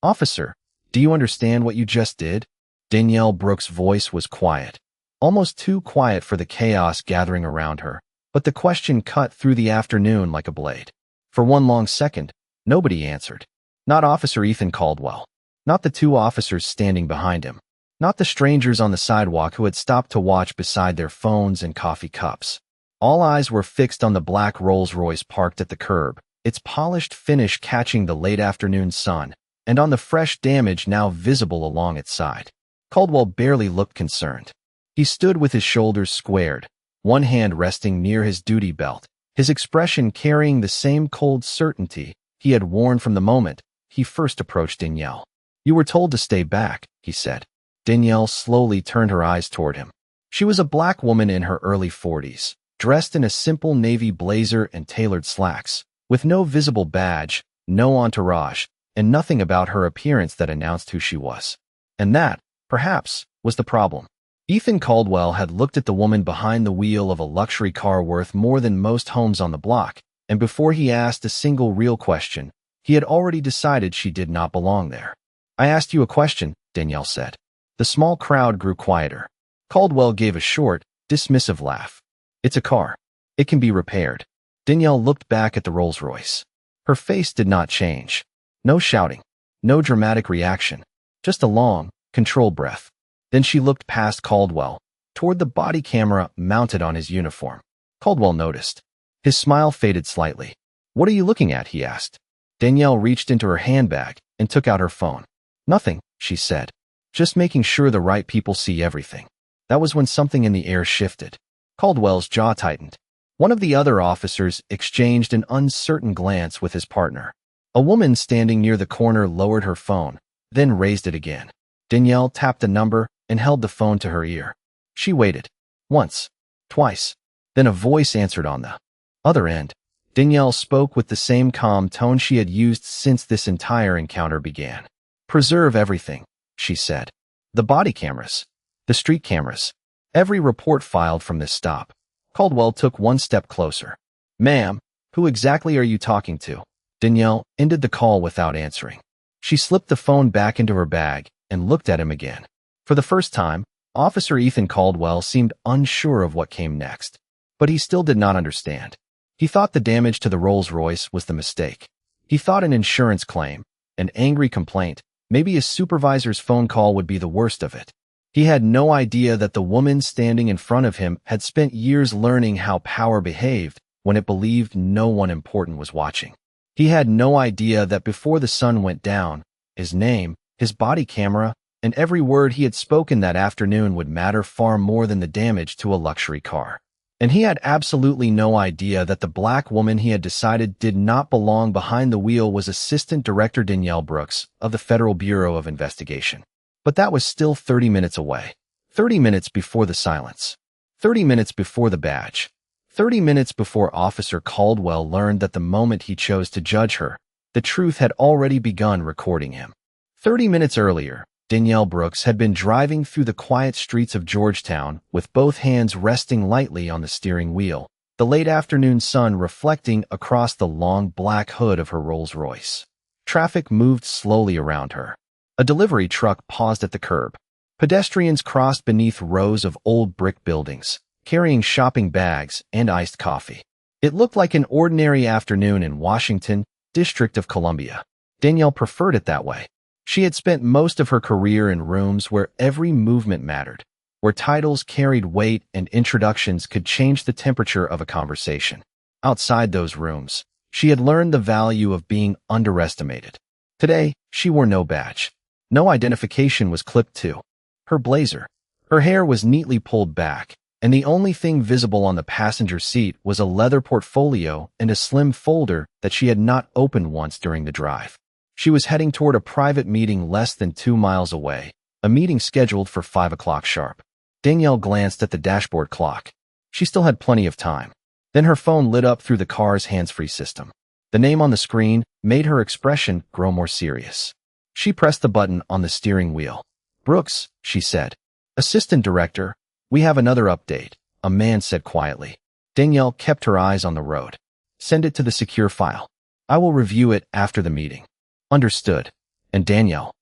"Officer, do you understand what you just did?" Danielle Brooks' voice was quiet, almost too quiet for the chaos gathering around her, but the question cut through the afternoon like a blade. For one long second, nobody answered. Not Officer Ethan Caldwell. Not the two officers standing behind him. Not the strangers on the sidewalk who had stopped to watch beside their phones and coffee cups. All eyes were fixed on the black Rolls-Royce parked at the curb, its polished finish catching the late afternoon sun, and on the fresh damage now visible along its side. Caldwell barely looked concerned. He stood with his shoulders squared, one hand resting near his duty belt, his expression carrying the same cold certainty he had worn from the moment he first approached Danielle. "You were told to stay back," he said. Danielle slowly turned her eyes toward him. She was a black woman in her early 40s, dressed in a simple navy blazer and tailored slacks, with no visible badge, no entourage, and nothing about her appearance that announced who she was. And that, perhaps, was the problem. Ethan Caldwell had looked at the woman behind the wheel of a luxury car worth more than most homes on the block, and before he asked a single real question, he had already decided she did not belong there. "I asked you a question," Danielle said. The small crowd grew quieter. Caldwell gave a short, dismissive laugh. "It's a car. It can be repaired." Danielle looked back at the Rolls-Royce. Her face did not change. No shouting, no dramatic reaction, just a long, controlled breath. Then she looked past Caldwell, toward the body camera mounted on his uniform. Caldwell noticed. His smile faded slightly. "What are you looking at?" he asked. Danielle reached into her handbag and took out her phone. "Nothing," she said. "Just making sure the right people see everything." That was when something in the air shifted. Caldwell's jaw tightened. One of the other officers exchanged an uncertain glance with his partner. A woman standing near the corner lowered her phone, then raised it again. Danielle tapped the number and held the phone to her ear. She waited. Once. Twice. Then a voice answered on the other end. Danielle spoke with the same calm tone she had used since this entire encounter began. "Preserve everything," she said. "The body cameras. The street cameras. Every report filed from this stop." Caldwell took one step closer. "Ma'am, who exactly are you talking to?" Danielle ended the call without answering. She slipped the phone back into her bag and looked at him again. For the first time, Officer Ethan Caldwell seemed unsure of what came next. But he still did not understand. He thought the damage to the Rolls-Royce was the mistake. He thought an insurance claim, an angry complaint, maybe a supervisor's phone call would be the worst of it. He had no idea that the woman standing in front of him had spent years learning how power behaved when it believed no one important was watching. He had no idea that before the sun went down, his name, his body camera, and every word he had spoken that afternoon would matter far more than the damage to a luxury car. And he had absolutely no idea that the black woman he had decided did not belong behind the wheel was Assistant Director Danielle Brooks of the Federal Bureau of Investigation. But that was still 30 minutes away. 30 minutes before the silence. 30 minutes before the badge. 30 minutes before Officer Caldwell learned that the moment he chose to judge her, the truth had already begun recording him. 30 minutes earlier, Danielle Brooks had been driving through the quiet streets of Georgetown with both hands resting lightly on the steering wheel, the late afternoon sun reflecting across the long black hood of her Rolls-Royce. Traffic moved slowly around her. A delivery truck paused at the curb. Pedestrians crossed beneath rows of old brick buildings, carrying shopping bags and iced coffee. It looked like an ordinary afternoon in Washington, District of Columbia. Danielle preferred it that way. She had spent most of her career in rooms where every movement mattered, where titles carried weight and introductions could change the temperature of a conversation. Outside those rooms, she had learned the value of being underestimated. Today, she wore no badge. No identification was clipped to her blazer. Her hair was neatly pulled back, and the only thing visible on the passenger seat was a leather portfolio and a slim folder that she had not opened once during the drive. She was heading toward a private meeting less than 2 miles away, a meeting scheduled for 5 o'clock sharp. Danielle glanced at the dashboard clock. She still had plenty of time. Then her phone lit up through the car's hands-free system. The name on the screen made her expression grow more serious. She pressed the button on the steering wheel. "Brooks," she said. "Assistant Director, we have another update," a man said quietly. Danielle kept her eyes on the road. "Send it to the secure file. I will review it after the meeting." "Understood." And Danielle.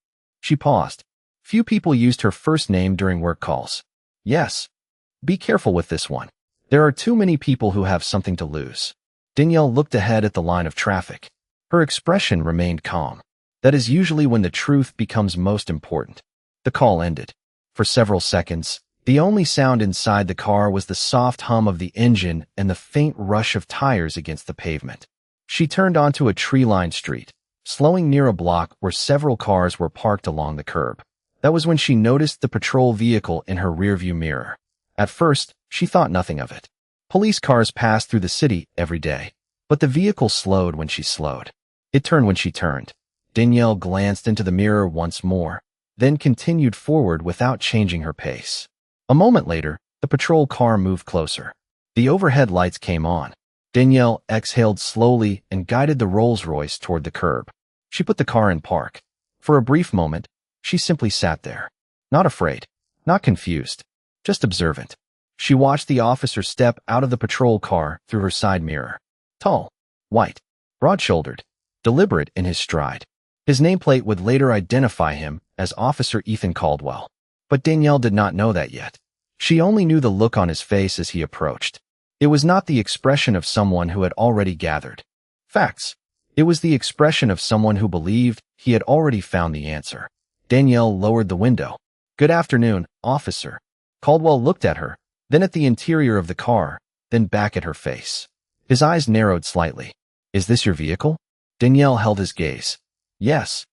She paused. Few people used her first name during work calls. Yes. Be careful with this one. There are too many people who have something to lose. Danielle looked ahead at the line of traffic. Her expression remained calm. That is usually when the truth becomes most important. The call ended. For several seconds, the only sound inside the car was the soft hum of the engine and the faint rush of tires against the pavement. She turned onto a tree-lined street, slowing near a block where several cars were parked along the curb. That was when she noticed the patrol vehicle in her rearview mirror. At first, she thought nothing of it. Police cars passed through the city every day, but the vehicle slowed when she slowed. It turned when she turned. Danielle glanced into the mirror once more, then continued forward without changing her pace. A moment later, the patrol car moved closer. The overhead lights came on. Danielle exhaled slowly and guided the Rolls-Royce toward the curb. She put the car in park. For a brief moment, she simply sat there. Not afraid, not confused, just observant. She watched the officer step out of the patrol car through her side mirror. Tall, white, broad-shouldered, deliberate in his stride. His nameplate would later identify him as Officer Ethan Caldwell. But Danielle did not know that yet. She only knew the look on his face as he approached. It was not the expression of someone who had already gathered facts. It was the expression of someone who believed he had already found the answer. Danielle lowered the window. "Good afternoon, officer." Caldwell looked at her, then at the interior of the car, then back at her face. His eyes narrowed slightly. "Is this your vehicle?" Danielle held his gaze. "Yes."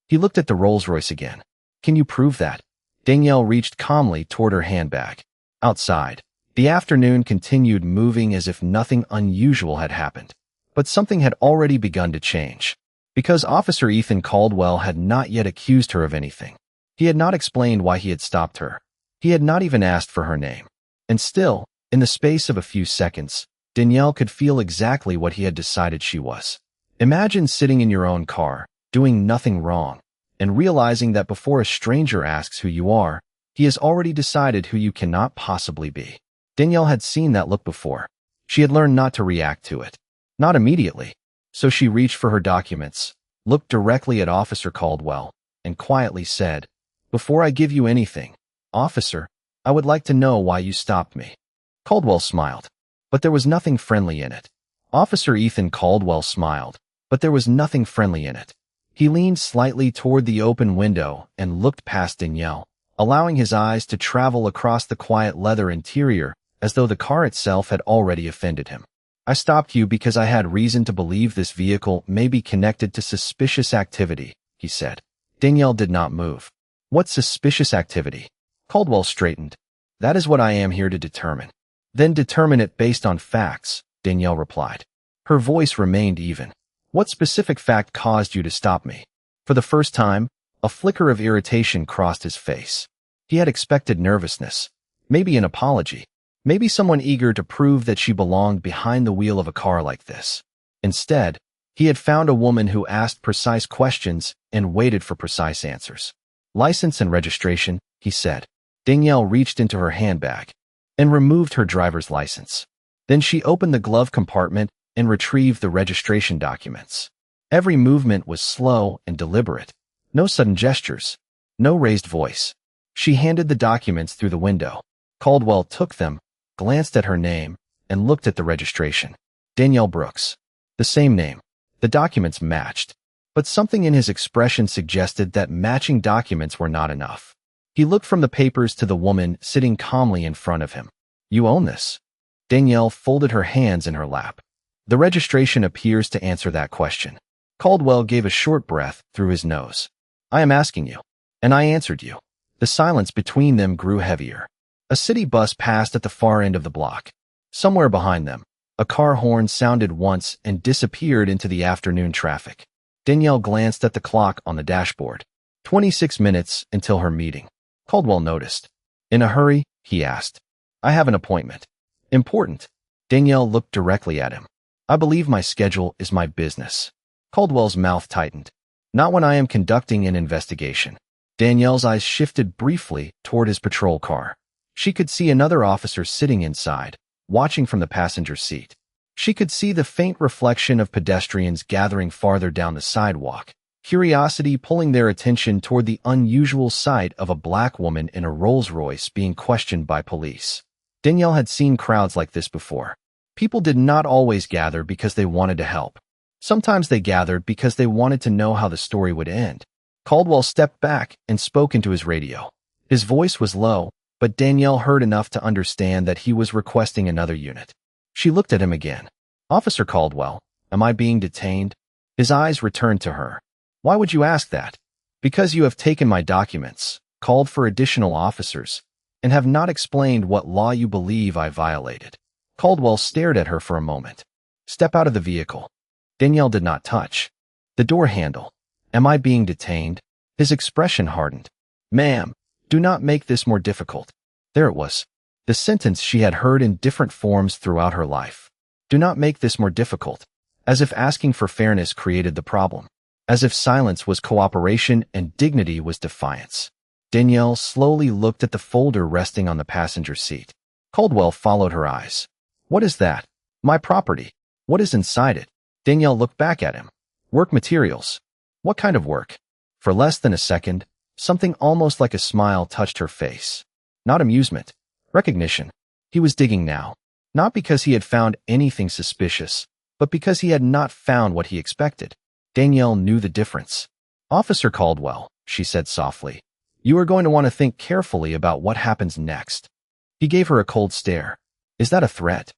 He looked at the Rolls-Royce again. "Can you prove that?" Danielle reached calmly toward her handbag. Outside, the afternoon continued moving as if nothing unusual had happened. But something had already begun to change. Because Officer Ethan Caldwell had not yet accused her of anything. He had not explained why he had stopped her. He had not even asked for her name. And still, in the space of a few seconds, Danielle could feel exactly what he had decided she was. Imagine sitting in your own car, doing nothing wrong, and realizing that before a stranger asks who you are, he has already decided who you cannot possibly be. Danielle had seen that look before. She had learned not to react to it. Not immediately. So she reached for her documents, looked directly at Officer Caldwell, and quietly said, "Before I give you anything, officer, I would like to know why you stopped me." Caldwell smiled, but there was nothing friendly in it. Officer Ethan Caldwell smiled, but there was nothing friendly in it. He leaned slightly toward the open window and looked past Danielle, allowing his eyes to travel across the quiet leather interior as though the car itself had already offended him. "I stopped you because I had reason to believe this vehicle may be connected to suspicious activity," he said. Danielle did not move. "What suspicious activity?" Caldwell straightened. "That is what I am here to determine." "Then determine it based on facts," Danielle replied. Her voice remained even. "What specific fact caused you to stop me?" For the first time, a flicker of irritation crossed his face. He had expected nervousness, maybe an apology, maybe someone eager to prove that she belonged behind the wheel of a car like this. Instead, he had found a woman who asked precise questions and waited for precise answers. "License and registration," he said. Danielle reached into her handbag and removed her driver's license. Then she opened the glove compartment and retrieved the registration documents. Every movement was slow and deliberate. No sudden gestures, no raised voice. She handed the documents through the window. Caldwell took them, glanced at her name, and looked at the registration. Danielle Brooks. The same name. The documents matched. But something in his expression suggested that matching documents were not enough. He looked from the papers to the woman sitting calmly in front of him. "You own this?" Danielle folded her hands in her lap. "The registration appears to answer that question." Caldwell gave a short breath through his nose. "I am asking you." "And I answered you." The silence between them grew heavier. A city bus passed at the far end of the block. Somewhere behind them, a car horn sounded once and disappeared into the afternoon traffic. Danielle glanced at the clock on the dashboard. 26 minutes until her meeting. Caldwell noticed. "In a hurry?" he asked. "I have an appointment." "Important." Danielle looked directly at him. "I believe my schedule is my business." Caldwell's mouth tightened. "Not when I am conducting an investigation." Danielle's eyes shifted briefly toward his patrol car. She could see another officer sitting inside, watching from the passenger seat. She could see the faint reflection of pedestrians gathering farther down the sidewalk, curiosity pulling their attention toward the unusual sight of a black woman in a Rolls-Royce being questioned by police. Danielle had seen crowds like this before. People did not always gather because they wanted to help. Sometimes they gathered because they wanted to know how the story would end. Caldwell stepped back and spoke into his radio. His voice was low, but Danielle heard enough to understand that he was requesting another unit. She looked at him again. "Officer Caldwell, am I being detained?" His eyes returned to her. "Why would you ask that?" "Because you have taken my documents, called for additional officers, and have not explained what law you believe I violated." Caldwell stared at her for a moment. "Step out of the vehicle." Danielle did not touch the door handle. "Am I being detained?" His expression hardened. "Ma'am, do not make this more difficult." There it was. The sentence she had heard in different forms throughout her life. Do not make this more difficult. As if asking for fairness created the problem. As if silence was cooperation and dignity was defiance. Danielle slowly looked at the folder resting on the passenger seat. Caldwell followed her eyes. "What is that?" "My property." "What is inside it?" Danielle looked back at him. "Work materials." "What kind of work?" For less than a second, something almost like a smile touched her face. Not amusement. Recognition. He was digging now. Not because he had found anything suspicious, but because he had not found what he expected. Danielle knew the difference. "Officer Caldwell," she said softly, "you are going to want to think carefully about what happens next." He gave her a cold stare. "Is that a threat?"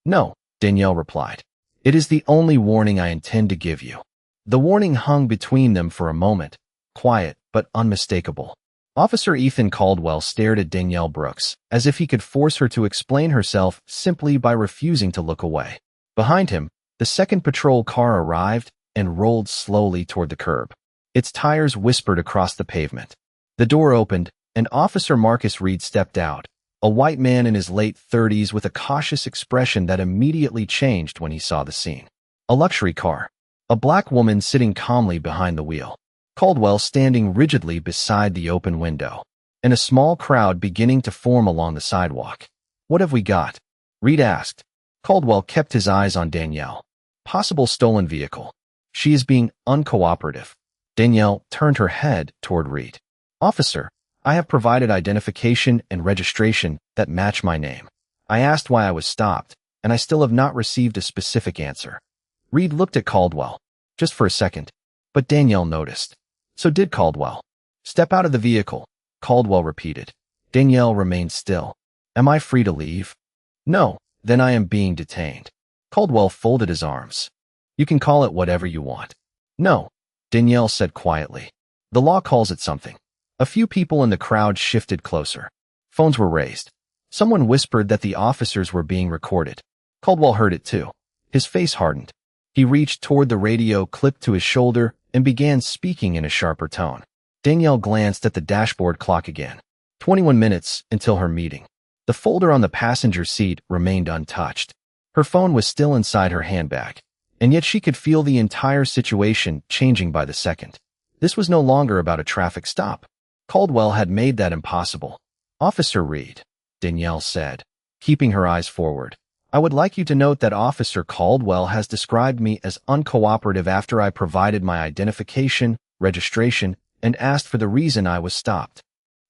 "No," Danielle replied. "It is the only warning I intend to give you." The warning hung between them for a moment, quiet but unmistakable. Officer Ethan Caldwell stared at Danielle Brooks, as if he could force her to explain herself simply by refusing to look away. Behind him, the second patrol car arrived and rolled slowly toward the curb. Its tires whispered across the pavement. The door opened, and Officer Marcus Reed stepped out, a white man in his late 30s with a cautious expression that immediately changed when he saw the scene. A luxury car. A black woman sitting calmly behind the wheel. Caldwell standing rigidly beside the open window, and a small crowd beginning to form along the sidewalk. "What have we got?" Reed asked. Caldwell kept his eyes on Danielle. "Possible stolen vehicle. She is being uncooperative." Danielle turned her head toward Reed. "Officer, I have provided identification and registration that match my name. I asked why I was stopped, and I still have not received a specific answer." Reed looked at Caldwell, just for a second, but Danielle noticed. So did Caldwell. "Step out of the vehicle," Caldwell repeated. Danielle remained still. "Am I free to leave?" "No, then I am being detained." Caldwell folded his arms. "You can call it whatever you want." "No," Danielle said quietly. "The law calls it something." A few people in the crowd shifted closer. Phones were raised. Someone whispered that the officers were being recorded. Caldwell heard it too. His face hardened. He reached toward the radio clipped to his shoulder and began speaking in a sharper tone. Danielle glanced at the dashboard clock again. 21 minutes until her meeting. The folder on the passenger seat remained untouched. Her phone was still inside her handbag, and yet she could feel the entire situation changing by the second. This was no longer about a traffic stop. Caldwell had made that impossible. "Officer Reed," Danielle said, keeping her eyes forward. "I would like you to note that Officer Caldwell has described me as uncooperative after I provided my identification, registration, and asked for the reason I was stopped."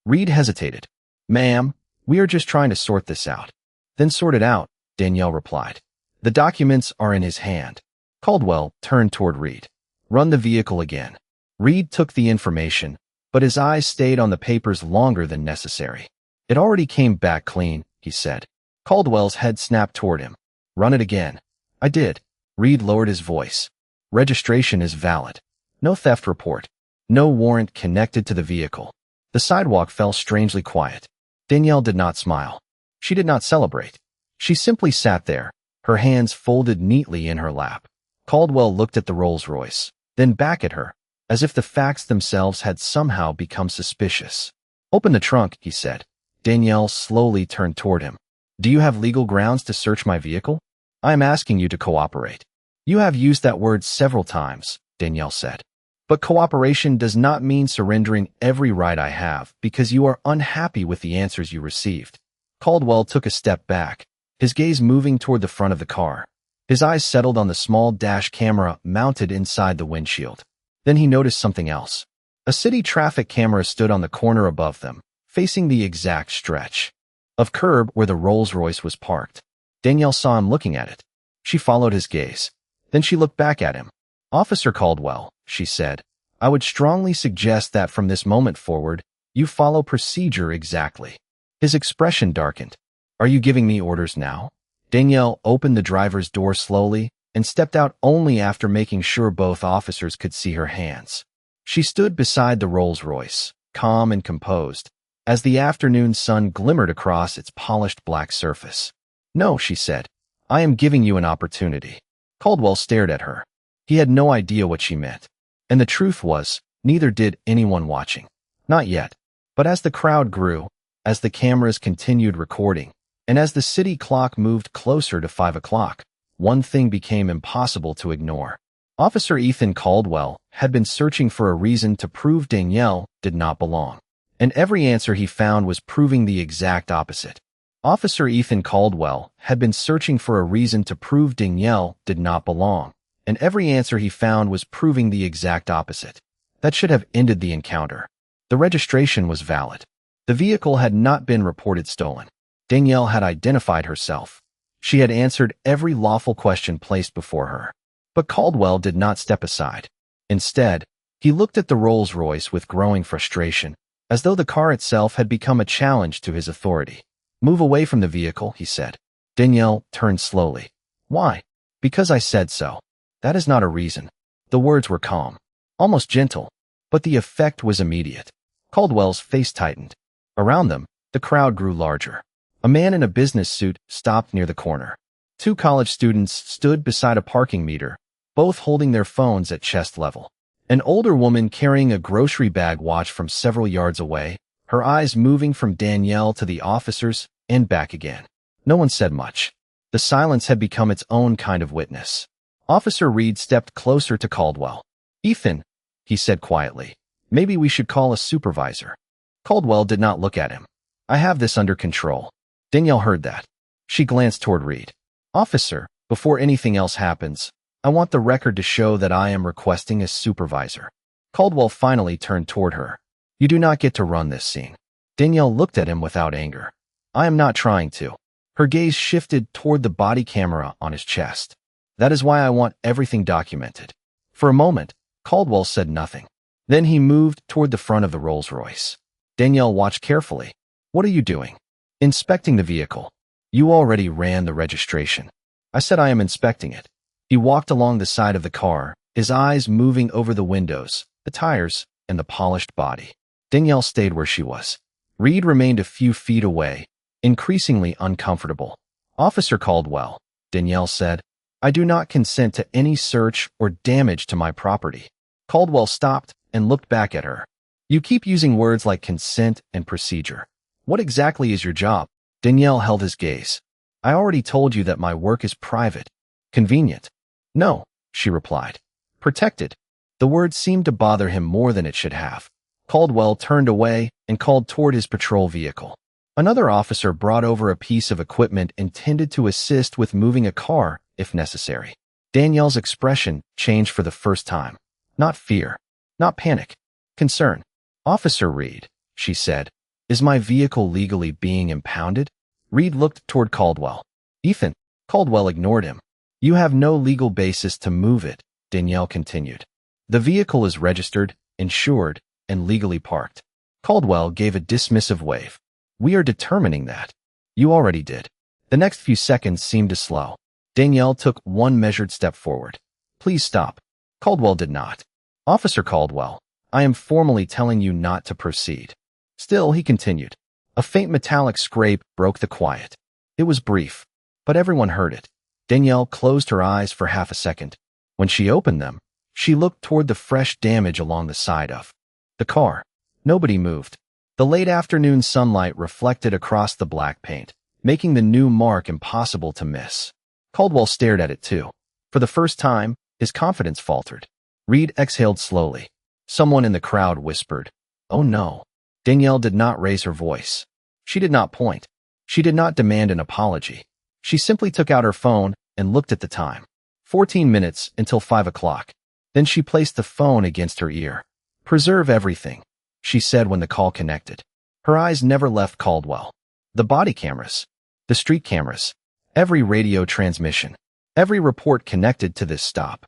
Reed hesitated. "Ma'am, we are just trying to sort this out." "Then sort it out," Danielle replied. "The documents are in his hand." Caldwell turned toward Reed. "Run the vehicle again." Reed took the information, but his eyes stayed on the papers longer than necessary. "It already came back clean," he said. Caldwell's head snapped toward him. "Run it again." "I did." Reed lowered his voice. "Registration is valid. No theft report. No warrant connected to the vehicle." The sidewalk fell strangely quiet. Danielle did not smile. She did not celebrate. She simply sat there, her hands folded neatly in her lap. Caldwell looked at the Rolls-Royce, then back at her, as if the facts themselves had somehow become suspicious. "Open the trunk," he said. Danielle slowly turned toward him. "Do you have legal grounds to search my vehicle?" "I am asking you to cooperate." "You have used that word several times," Danielle said. "But cooperation does not mean surrendering every right I have because you are unhappy with the answers you received." Caldwell took a step back, his gaze moving toward the front of the car. His eyes settled on the small dash camera mounted inside the windshield. Then he noticed something else. A city traffic camera stood on the corner above them, facing the exact stretch of curb where the Rolls-Royce was parked. Danielle saw him looking at it. She followed his gaze. Then she looked back at him. "Officer Caldwell," she said, "I would strongly suggest that from this moment forward, you follow procedure exactly." His expression darkened. "Are you giving me orders now?" Danielle opened the driver's door slowly and stepped out only after making sure both officers could see her hands. She stood beside the Rolls-Royce, calm and composed, as the afternoon sun glimmered across its polished black surface. "No," she said. "I am giving you an opportunity." Caldwell stared at her. He had no idea what she meant. And the truth was, neither did anyone watching. Not yet. But as the crowd grew, as the cameras continued recording, and as the city clock moved closer to 5 o'clock, one thing became impossible to ignore. Officer Ethan Caldwell had been searching for a reason to prove Danielle did not belong. And every answer he found was proving the exact opposite. Officer Ethan Caldwell had been searching for a reason to prove Danielle did not belong. And every answer he found was proving the exact opposite. That should have ended the encounter. The registration was valid. The vehicle had not been reported stolen. Danielle had identified herself. She had answered every lawful question placed before her. But Caldwell did not step aside. Instead, he looked at the Rolls-Royce with growing frustration, as though the car itself had become a challenge to his authority. "Move away from the vehicle," he said. Danielle turned slowly. "Why?" "Because I said so." "That is not a reason." The words were calm, almost gentle, but the effect was immediate. Caldwell's face tightened. Around them, the crowd grew larger. A man in a business suit stopped near the corner. Two college students stood beside a parking meter, both holding their phones at chest level. An older woman carrying a grocery bag watched from several yards away, her eyes moving from Danielle to the officers and back again. No one said much. The silence had become its own kind of witness. Officer Reed stepped closer to Caldwell. "Ethan," he said quietly, "maybe we should call a supervisor." Caldwell did not look at him. "I have this under control." Danielle heard that. She glanced toward Reed. "Officer, before anything else happens, I want the record to show that I am requesting a supervisor." Caldwell finally turned toward her. "You do not get to run this scene." Danielle looked at him without anger. "I am not trying to." Her gaze shifted toward the body camera on his chest. "That is why I want everything documented." For a moment, Caldwell said nothing. Then he moved toward the front of the Rolls-Royce. Danielle watched carefully. "What are you doing?" "Inspecting the vehicle." "You already ran the registration." "I said I am inspecting it." He walked along the side of the car, his eyes moving over the windows, the tires, and the polished body. Danielle stayed where she was. Reed remained a few feet away, increasingly uncomfortable. "Officer Caldwell," Danielle said, "I do not consent to any search or damage to my property." Caldwell stopped and looked back at her. "You keep using words like consent and procedure. What exactly is your job?" Danielle held his gaze. "I already told you that my work is private. Convenient." "No," she replied. "Protected." The word seemed to bother him more than it should have. Caldwell turned away and called toward his patrol vehicle. Another officer brought over a piece of equipment intended to assist with moving a car if necessary. Danielle's expression changed for the first time. Not fear, not panic, concern. "Officer Reed," she said, "is my vehicle legally being impounded?" Reed looked toward Caldwell. "Ethan." Caldwell ignored him. "You have no legal basis to move it," Danielle continued. "The vehicle is registered, insured, and legally parked." Caldwell gave a dismissive wave. "We are determining that." "You already did." The next few seconds seemed to slow. Danielle took one measured step forward. "Please stop." Caldwell did not. "Officer Caldwell, I am formally telling you not to proceed." Still, he continued. A faint metallic scrape broke the quiet. It was brief, but everyone heard it. Danielle closed her eyes for half a second. When she opened them, she looked toward the fresh damage along the side of the car. Nobody moved. The late afternoon sunlight reflected across the black paint, making the new mark impossible to miss. Caldwell stared at it too. For the first time, his confidence faltered. Reed exhaled slowly. Someone in the crowd whispered, "Oh no." Danielle did not raise her voice. She did not point. She did not demand an apology. She simply took out her phone and looked at the time. 14 minutes until 5 o'clock. Then she placed the phone against her ear. "Preserve everything," she said when the call connected. Her eyes never left Caldwell. The body cameras, the street cameras, every radio transmission, every report connected to this stop.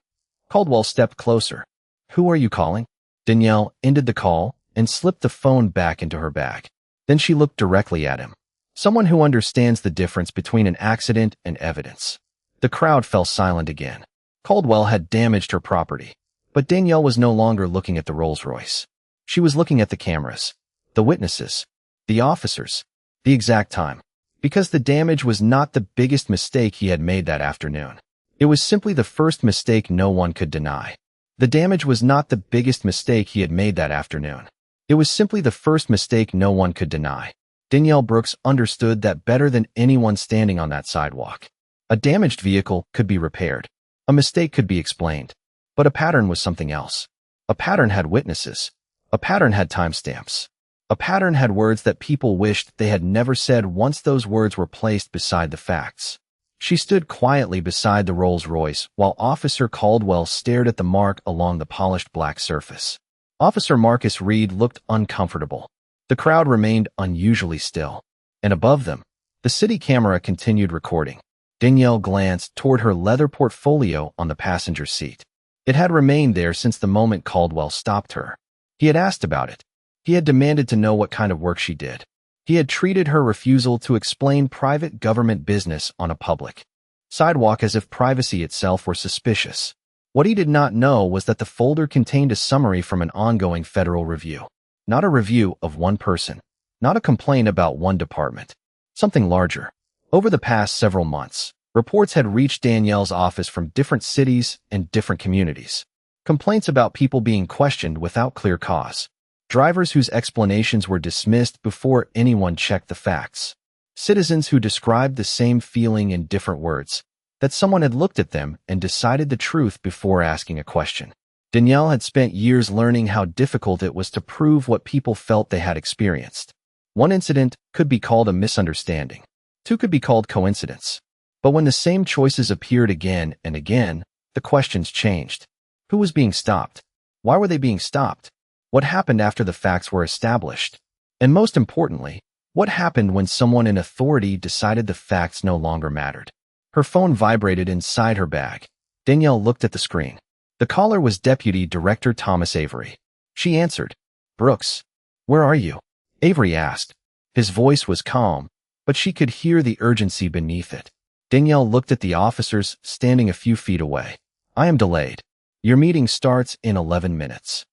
Caldwell stepped closer. "Who are you calling?" Danielle ended the call and slipped the phone back into her bag. Then she looked directly at him. Someone who understands the difference between an accident and evidence. The crowd fell silent again. Caldwell had damaged her property, but Danielle was no longer looking at the Rolls-Royce. She was looking at the cameras, the witnesses, the officers, the exact time. Because the damage was not the biggest mistake he had made that afternoon. It was simply the first mistake no one could deny. The damage was not the biggest mistake he had made that afternoon. It was simply the first mistake no one could deny. Danielle Brooks understood that better than anyone standing on that sidewalk. A damaged vehicle could be repaired. A mistake could be explained. But a pattern was something else. A pattern had witnesses. A pattern had timestamps. A pattern had words that people wished they had never said once those words were placed beside the facts. She stood quietly beside the Rolls-Royce while Officer Caldwell stared at the mark along the polished black surface. Officer Marcus Reed looked uncomfortable. The crowd remained unusually still. And above them, the city camera continued recording. Danielle glanced toward her leather portfolio on the passenger seat. It had remained there since the moment Caldwell stopped her. He had asked about it. He had demanded to know what kind of work she did. He had treated her refusal to explain private government business on a public sidewalk as if privacy itself were suspicious. What he did not know was that the folder contained a summary from an ongoing federal review. Not a review of one person. Not a complaint about one department. Something larger. Over the past several months, reports had reached Danielle's office from different cities and different communities. Complaints about people being questioned without clear cause. Drivers whose explanations were dismissed before anyone checked the facts. Citizens who described the same feeling in different words, that someone had looked at them and decided the truth before asking a question. Danielle had spent years learning how difficult it was to prove what people felt they had experienced. One incident could be called a misunderstanding. Two could be called coincidence. But when the same choices appeared again and again, the questions changed. Who was being stopped? Why were they being stopped? What happened after the facts were established? And most importantly, what happened when someone in authority decided the facts no longer mattered? Her phone vibrated inside her bag. Danielle looked at the screen. The caller was Deputy Director Thomas Avery. She answered. "Brooks, where are you?" Avery asked. His voice was calm, but she could hear the urgency beneath it. Danielle looked at the officers standing a few feet away. "I am delayed. Your meeting starts in 11 minutes.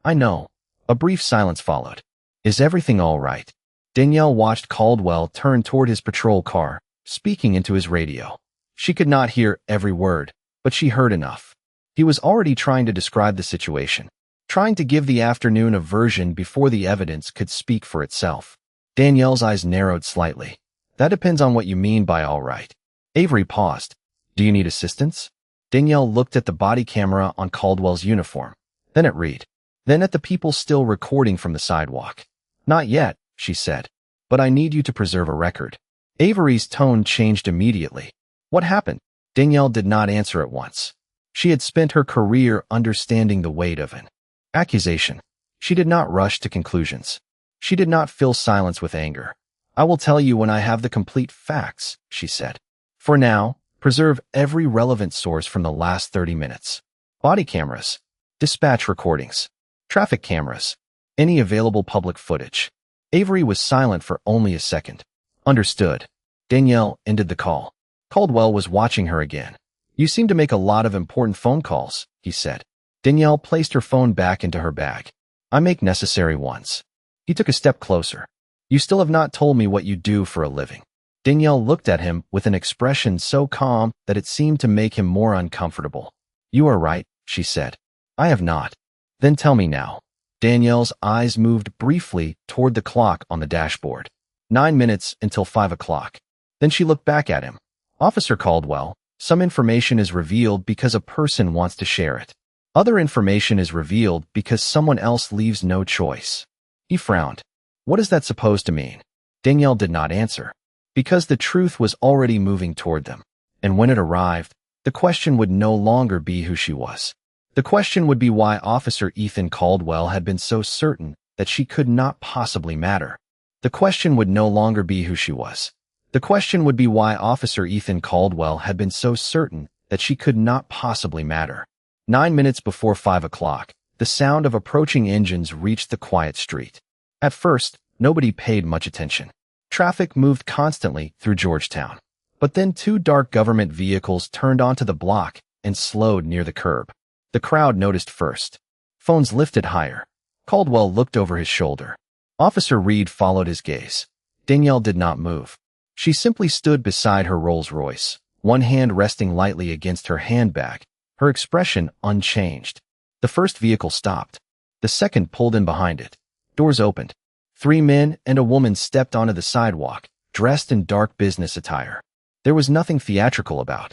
"I know." A brief silence followed. "Is everything all right?" Danielle watched Caldwell turn toward his patrol car, speaking into his radio. She could not hear every word, but she heard enough. He was already trying to describe the situation, trying to give the afternoon a version before the evidence could speak for itself. Danielle's eyes narrowed slightly. "That depends on what you mean by all right." Avery paused. "Do you need assistance?" Danielle looked at the body camera on Caldwell's uniform, then at Reed, then at the people still recording from the sidewalk. "Not yet," she said, "but I need you to preserve a record." Avery's tone changed immediately. "What happened?" Danielle did not answer at once. She had spent her career understanding the weight of an accusation. She did not rush to conclusions. She did not fill silence with anger. "I will tell you when I have the complete facts," she said. "For now, preserve every relevant source from the last 30 minutes. Body cameras, dispatch recordings, traffic cameras, any available public footage." Avery was silent for only a second. "Understood." Danielle ended the call. Caldwell was watching her again. "You seem to make a lot of important phone calls," he said. Danielle placed her phone back into her bag. "I make necessary ones." He took a step closer. "You still have not told me what you do for a living." Danielle looked at him with an expression so calm that it seemed to make him more uncomfortable. "You are right," she said. "I have not." "Then tell me now." Danielle's eyes moved briefly toward the clock on the dashboard. 9 minutes until 5 o'clock. Then she looked back at him. "Officer Caldwell, some information is revealed because a person wants to share it. Other information is revealed because someone else leaves no choice." He frowned. "What is that supposed to mean?" Danielle did not answer. Because the truth was already moving toward them. And when it arrived, the question would no longer be who she was. The The question would be why Officer Ethan Caldwell had been so certain that she could not possibly matter. The question would no longer be who she was. The question would be why Officer Ethan Caldwell had been so certain that she could not possibly matter. 9 minutes before 5 o'clock, the sound of approaching engines reached the quiet street. At first, nobody paid much attention. Traffic moved constantly through Georgetown. But then 2 dark government vehicles turned onto the block and slowed near the curb. The crowd noticed first. Phones lifted higher. Caldwell looked over his shoulder. Officer Reed followed his gaze. Danielle did not move. She simply stood beside her Rolls-Royce, one hand resting lightly against her handbag, her expression unchanged. The first vehicle stopped. The second pulled in behind it. Doors opened. 3 men and a woman stepped onto the sidewalk, dressed in dark business attire. There was nothing theatrical about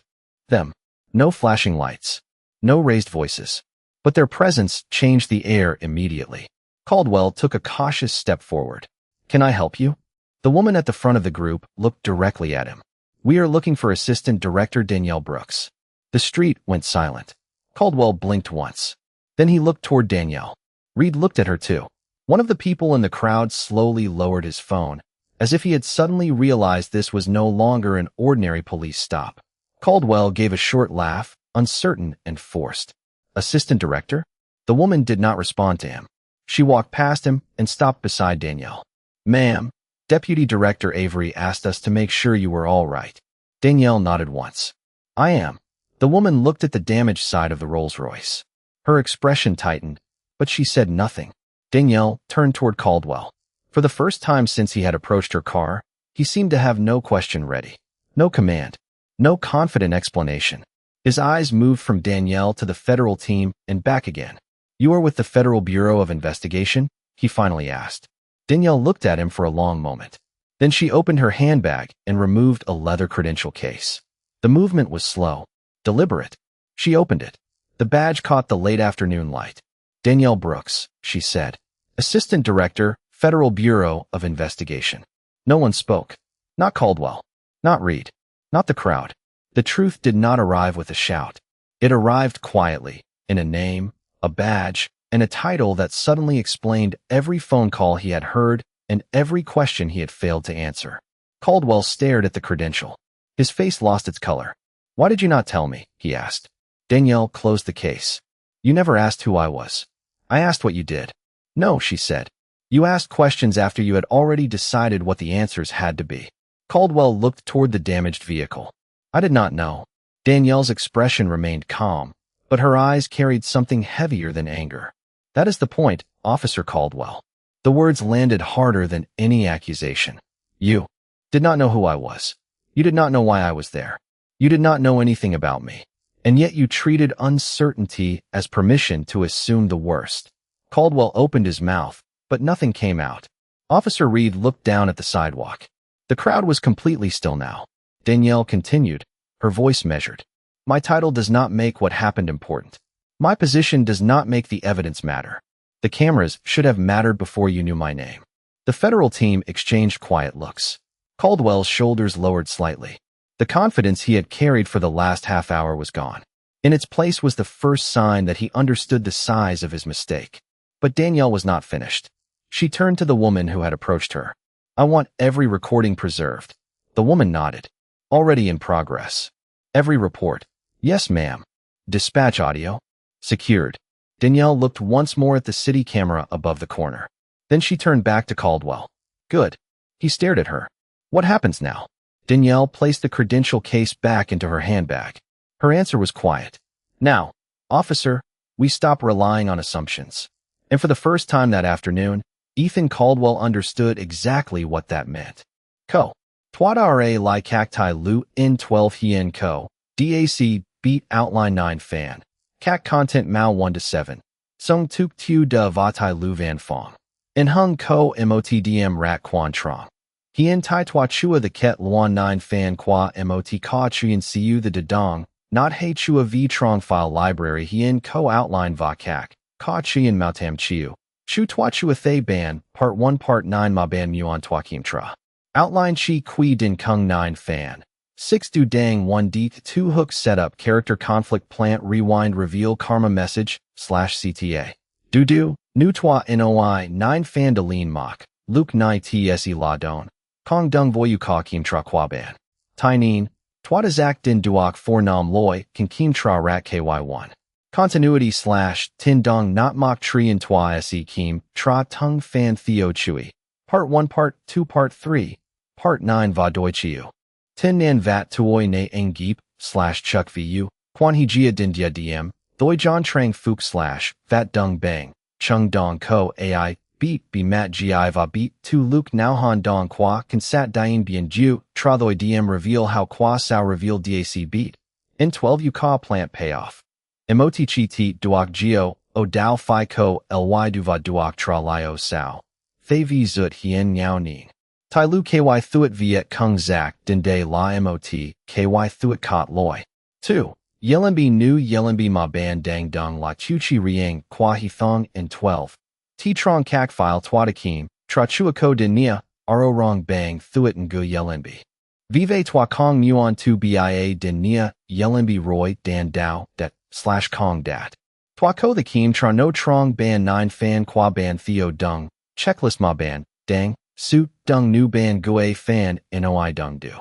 them. No flashing lights. No raised voices. But their presence changed the air immediately. Caldwell took a cautious step forward. "Can I help you?" The woman at the front of the group looked directly at him. "We are looking for Assistant Director Danielle Brooks." The street went silent. Caldwell blinked once. Then he looked toward Danielle. Reed looked at her too. One of the people in the crowd slowly lowered his phone, as if he had suddenly realized this was no longer an ordinary police stop. Caldwell gave a short laugh, uncertain and forced. "Assistant Director?" The woman did not respond to him. She walked past him and stopped beside Danielle. "Ma'am, Deputy Director Avery asked us to make sure you were all right." Danielle nodded once. "I am." The woman looked at the damaged side of the Rolls-Royce. Her expression tightened, but she said nothing. Danielle turned toward Caldwell. For the first time since he had approached her car, he seemed to have no question ready, no command, no confident explanation. His eyes moved from Danielle to the federal team and back again. "You are with the Federal Bureau of Investigation?" he finally asked. Danielle looked at him for a long moment. Then she opened her handbag and removed a leather credential case. The movement was slow, deliberate. She opened it. The badge caught the late afternoon light. "Danielle Brooks," she said. "Assistant Director, Federal Bureau of Investigation." No one spoke. Not Caldwell. Not Reed. Not the crowd. The truth did not arrive with a shout. It arrived quietly, in a name, a badge, and a title that suddenly explained every phone call he had heard and every question he had failed to answer. Caldwell stared at the credential. His face lost its color. "Why did you not tell me?" he asked. Danielle closed the case. "You never asked who I was." "I asked what you did." "No," she said. "You asked questions after you had already decided what the answers had to be." Caldwell looked toward the damaged vehicle. "I did not know." Danielle's expression remained calm, but her eyes carried something heavier than anger. "That is the point, Officer Caldwell." The words landed harder than any accusation. "You did not know who I was. You did not know why I was there. You did not know anything about me. And yet you treated uncertainty as permission to assume the worst." Caldwell opened his mouth, but nothing came out. Officer Reed looked down at the sidewalk. The crowd was completely still now. Danielle continued, her voice measured. "My title does not make what happened important. My position does not make the evidence matter. The cameras should have mattered before you knew my name." The federal team exchanged quiet looks. Caldwell's shoulders lowered slightly. The confidence he had carried for the last half hour was gone. In its place was the first sign that he understood the size of his mistake. But Danielle was not finished. She turned to the woman who had approached her. "I want every recording preserved." The woman nodded. "Already in progress." "Every report." "Yes, ma'am." "Dispatch audio." "Secured." Danielle looked once more at the city camera above the corner. Then she turned back to Caldwell. "Good." He stared at her. "What happens now?" Danielle placed the credential case back into her handbag. Her answer was quiet. "Now, officer, we stop relying on assumptions." And for the first time that afternoon, Ethan Caldwell understood exactly what that meant. Co. Twada Li Cacti Lu N12 Hien Co. DAC Beat Outline 9 Fan. Cac Content Mao 1-7. Sung Tuk Tu Da Vatai Lu Van Fong. En Hung Ko Motdm Rat Quan Trong. Hien Tai Tua Chua the Ket Luan 9 Fan Qua Mot Ka Chuyen Siu the Dedong. Not He Chua V Trong File Library Hien Ko Outline Va Cac. Ka Chuyen Mautam Chiu. Chu Tua Chua Thay Ban. Part 1 Part 9 Ma Ban Muon Tua Kim Tra. Outline Chi Kui Din Kung 9 Fan. 6 do dang 1 d 2 hook setup character conflict plant rewind reveal karma message /CTA. Do nu twa noi 9 fan de lean mock Luke nai tse la don. Kong dung voyu ka kim tra kwa ban. Tai neen. Twada zak din duok 4 nam loy kan kim tra rat ky1. Continuity / tin dong not mock tree and twa se kim tra tung fan theo chui. Part 1 Part 2 Part 3 Part 9 va doi chiu. Tin nan vat tuoi ne engip /chuck vu. Quan he jia din dia diem. Doi john trang fuk / vat dung bang. Chung dong ko ai. Beat be mat gi va beat tu luke now han dong qua consat dien bien ju tra thoi dm reveal how qua sao reveal dac beat. In 12 u ka plant payoff. Emoti chi ti duok geo o dao fi ko ly du va duok tra lio sao. Thay vi zut hien nyao ning. Tai lu ky thuet viet kung zak din de la mot ky thuet kot loy. 2. Yelenbi nu yelenbi ma ban dang dung la chu chi riang qua he thong in 12. T trong kak file twatakim, tra chua ko din nia, ro rong bang thuet ngu yelenbi. Vive twa kong muon tu bia din nia, yelenbi roy dan dao, dat, /kong dat. Twa ko the kim tra no trong ban 9 fan qua ban theo dung, checklist ma ban, dang, suit dung nu ban gue fan, noi dung du.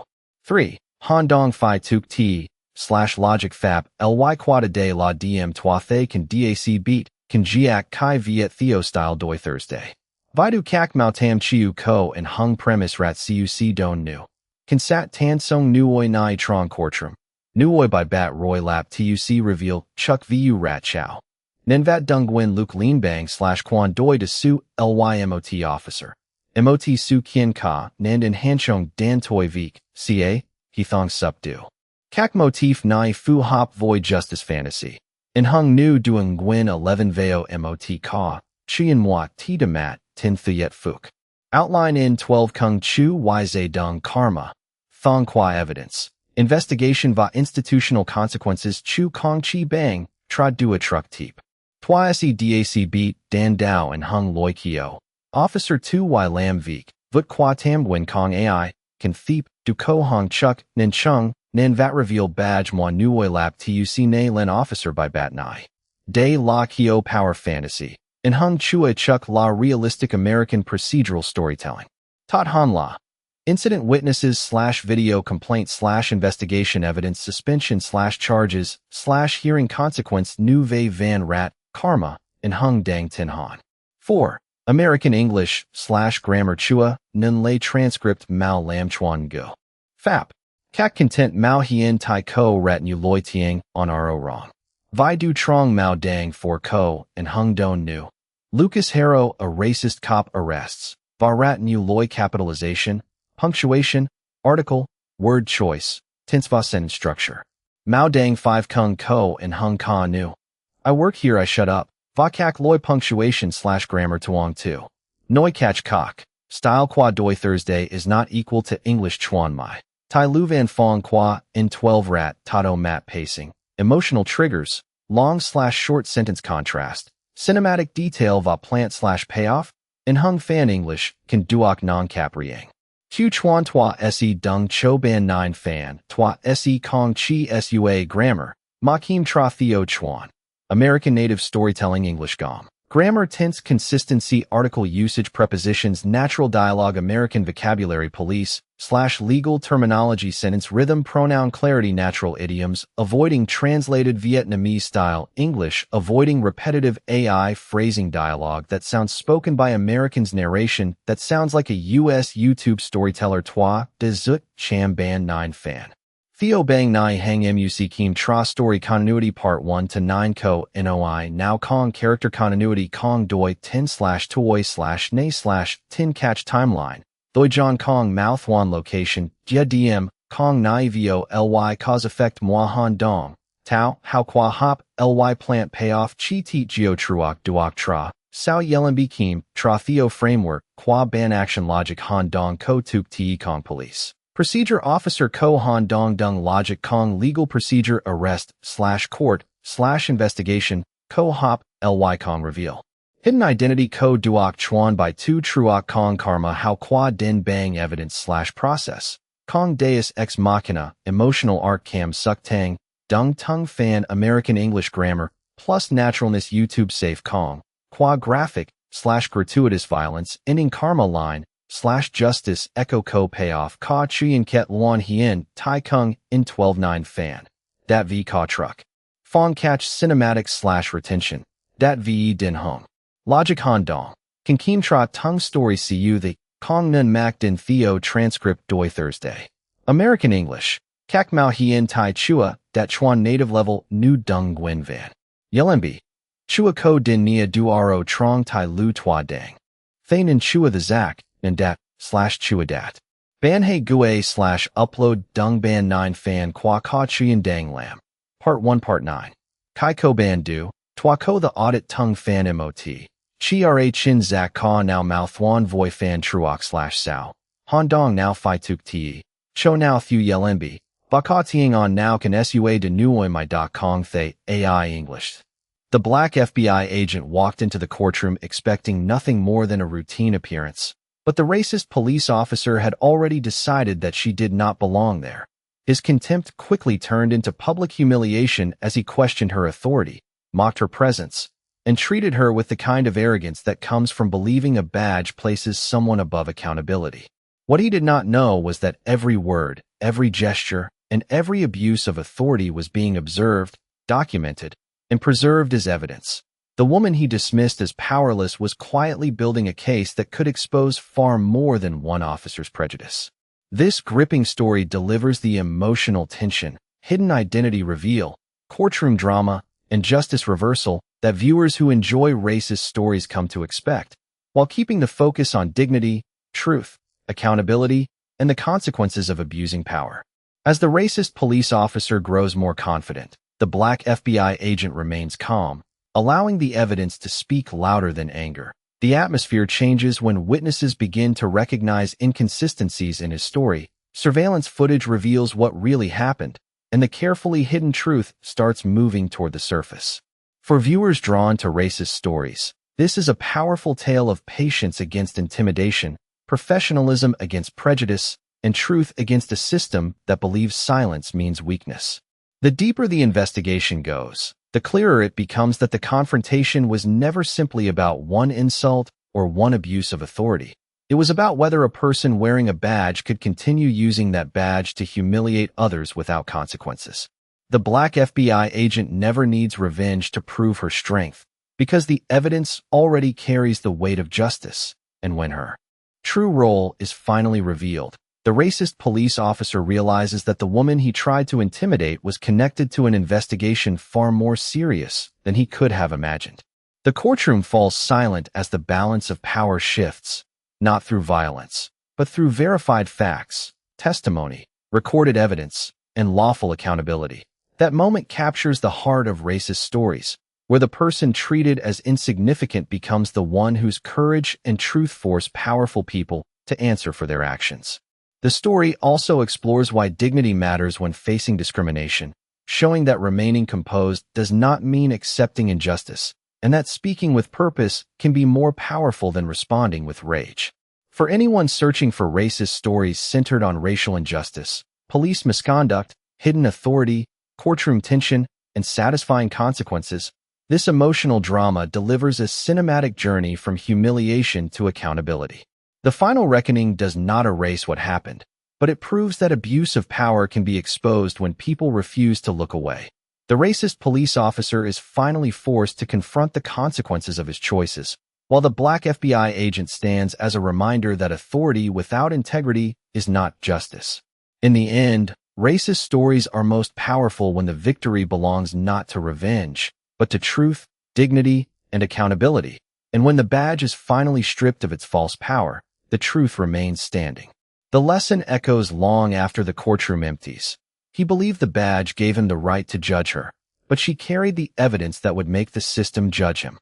3. Han dong fi tuk t, /logic fap, ly quada de la dm twa thay can dac beat, kan jiak kai viet theo style doi Thursday. Vidu kak mao tam chiu ko and hung premise rat cuc don nu. Kan sat tan song nuoi nai trong courtroom. Nuoi by bat roy lap tuc reveal chuck vu rat chow. Nenvat dung gwin luke lean bang / quan doi de su lymot officer. Mot su kien ka nand in hanchong dan toi vik, ca, he thong sup du. Kak motif nai fu hop void justice fantasy. In hung nu duang gwin 11 veo mot ka, chien moi ti de mat, tin thuyet fuk. Outline in 12 kung chu yze dung karma. Thong qua evidence. Investigation va institutional consequences chu kong chi bang, tra dua truck teep. Twiase dac beat, dan dao and hung loi kio. Officer 2 y lam vik, vut qua tam gwin kong ai, kan theep, du ko hong chuk, nin chung, nan vat reveal badge moi nuoi lap tuc ne len officer by bat nai. De la kio power fantasy. In hung chua chuk la realistic American procedural storytelling. Tot han la. Incident witnesses / video complaint / investigation evidence suspension / charges / hearing consequence nu ve van rat, karma, in hung dang tin han. 4. American English / grammar chua, nun lay transcript mao lam chuan go. Fap. Kak content mao hien tai ko rat nu loi tiang on ro wrong. Vi du trong mao dang for ko and hung don nu. Lucas Harrow a racist cop arrests. Va rat nu loi capitalization, punctuation, article, word choice, tense va sentence structure. Mao dang 5 kung ko and hung ka nu. I work here I shut up. Va kak loi punctuation / grammar tuong tu. Noi catch kok. Style qua doi Thursday is not equal to English chuan mai. Tai Lu Van Fong Qua, in 12 rat, Tato map pacing, emotional triggers, long / short sentence contrast, cinematic detail va plant / payoff, in hung fan English, can duok non cap riang. Q chuan twa se dung cho ban 9 fan, twa se kong chi sua grammar, ma kim tra theo chuan. American native storytelling English gom. Grammar, tense, consistency, article usage, prepositions, natural dialogue, American vocabulary, police / legal terminology, sentence rhythm, pronoun clarity, natural idioms, avoiding translated Vietnamese style English, avoiding repetitive AI phrasing, dialogue that sounds spoken by Americans, narration that sounds like a US YouTube storyteller, toi, de zut, cham ban 9 fan. Theo Bang Nai Hang Muc Kim Tra Story Continuity Part 1 to 9 Ko Noi Now Kong Character Continuity Kong Doi 10 / Toy / Nay / Tin Catch Timeline Doi John Kong Mouth Wan Location Jia DM Kong Nai Vo Ly Cause Effect Moi Han Dong Tao How Qua Hop Ly Plant Payoff Chi Teat Geo Truok Duok Tra Sao Yelenbi Kim Tra Theo Framework Qua Ban Action Logic Han Dong Ko Tuk Te Kong Police Procedure Officer Ko Han Dong Dung Logic Kong Legal Procedure Arrest / Court / Investigation Ko Hop Ly Kong Reveal Hidden Identity Ko Duok Chuan by 2 Truok Kong Karma How Qua Din Bang Evidence / Process Kong Deus Ex Machina, Emotional Arc Cam Suck Tang, Dung Tung Fan American English Grammar, plus Naturalness YouTube Safe Kong, Qua Graphic, / Gratuitous Violence, Ending Karma Line, / Justice Echo Co Payoff Ka Chuyen Ket Luan Hien, Tai Kung, in 12-9 Fan. Dat V Ka Truck. Fong Catch Cinematic / Retention. Dat Ve Din Hong. Logic Han Dong. Kan Kim Tra Tung Story Cu The, Kong Nun Mak Din Theo Transcript Doi Thursday. American English. Kak Mao Hien Tai Chua, Dat Chuan Native Level, Nu Dung Nguyen Van. Yelenbi. Chua Ko Din Nia Du Ro Trong Tai Lu Tua Dang. Thain and Chua the Zak, and Dat, / Chua Dat. Ban He Gue / Upload Dung Ban 9 Fan Qua Ka Chuyen Dang Lam. Part 1 Part 9. Kai Ko Ban Du, Tua Ko the Audit Tung Fan Mot. Chi Ra Chin Zak Ka Now Mao Thuan Voi Fan Truoc / Sao. Han Dong Now Phi Tuk Te. Cho Now Thu Yelenbi. Baka Tiang On Now Can Sua De Nuoi My Dot Kong Thay, AI English. The black FBI agent walked into the courtroom expecting nothing more than a routine appearance, but the racist police officer had already decided that she did not belong there. His contempt quickly turned into public humiliation as he questioned her authority, mocked her presence, and treated her with the kind of arrogance that comes from believing a badge places someone above accountability. What he did not know was that every word, every gesture, and every abuse of authority was being observed, documented, and preserved as evidence. The woman he dismissed as powerless was quietly building a case that could expose far more than one officer's prejudice. This gripping story delivers the emotional tension, hidden identity reveal, courtroom drama, and justice reversal that viewers who enjoy racist stories come to expect, while keeping the focus on dignity, truth, accountability, and the consequences of abusing power. As the racist police officer grows more confident, the black FBI agent remains calm, allowing the evidence to speak louder than anger. The atmosphere changes when witnesses begin to recognize inconsistencies in his story, surveillance footage reveals what really happened, and the carefully hidden truth starts moving toward the surface. For viewers drawn to racist stories, this is a powerful tale of patience against intimidation, professionalism against prejudice, and truth against a system that believes silence means weakness. The deeper the investigation goes, the clearer it becomes that the confrontation was never simply about one insult or one abuse of authority. It was about whether a person wearing a badge could continue using that badge to humiliate others without consequences. The black FBI agent never needs revenge to prove her strength, because the evidence already carries the weight of justice, and when her true role is finally revealed, the racist police officer realizes that the woman he tried to intimidate was connected to an investigation far more serious than he could have imagined. The courtroom falls silent as the balance of power shifts, not through violence, but through verified facts, testimony, recorded evidence, and lawful accountability. That moment captures the heart of racist stories, where the person treated as insignificant becomes the one whose courage and truth force powerful people to answer for their actions. The story also explores why dignity matters when facing discrimination, showing that remaining composed does not mean accepting injustice, and that speaking with purpose can be more powerful than responding with rage. For anyone searching for racist stories centered on racial injustice, police misconduct, hidden authority, courtroom tension, and satisfying consequences, this emotional drama delivers a cinematic journey from humiliation to accountability. The final reckoning does not erase what happened, but it proves that abuse of power can be exposed when people refuse to look away. The racist police officer is finally forced to confront the consequences of his choices, while the black FBI agent stands as a reminder that authority without integrity is not justice. In the end, racist stories are most powerful when the victory belongs not to revenge, but to truth, dignity, and accountability. And when the badge is finally stripped of its false power, the truth remains standing. The lesson echoes long after the courtroom empties. He believed the badge gave him the right to judge her, but she carried the evidence that would make the system judge him.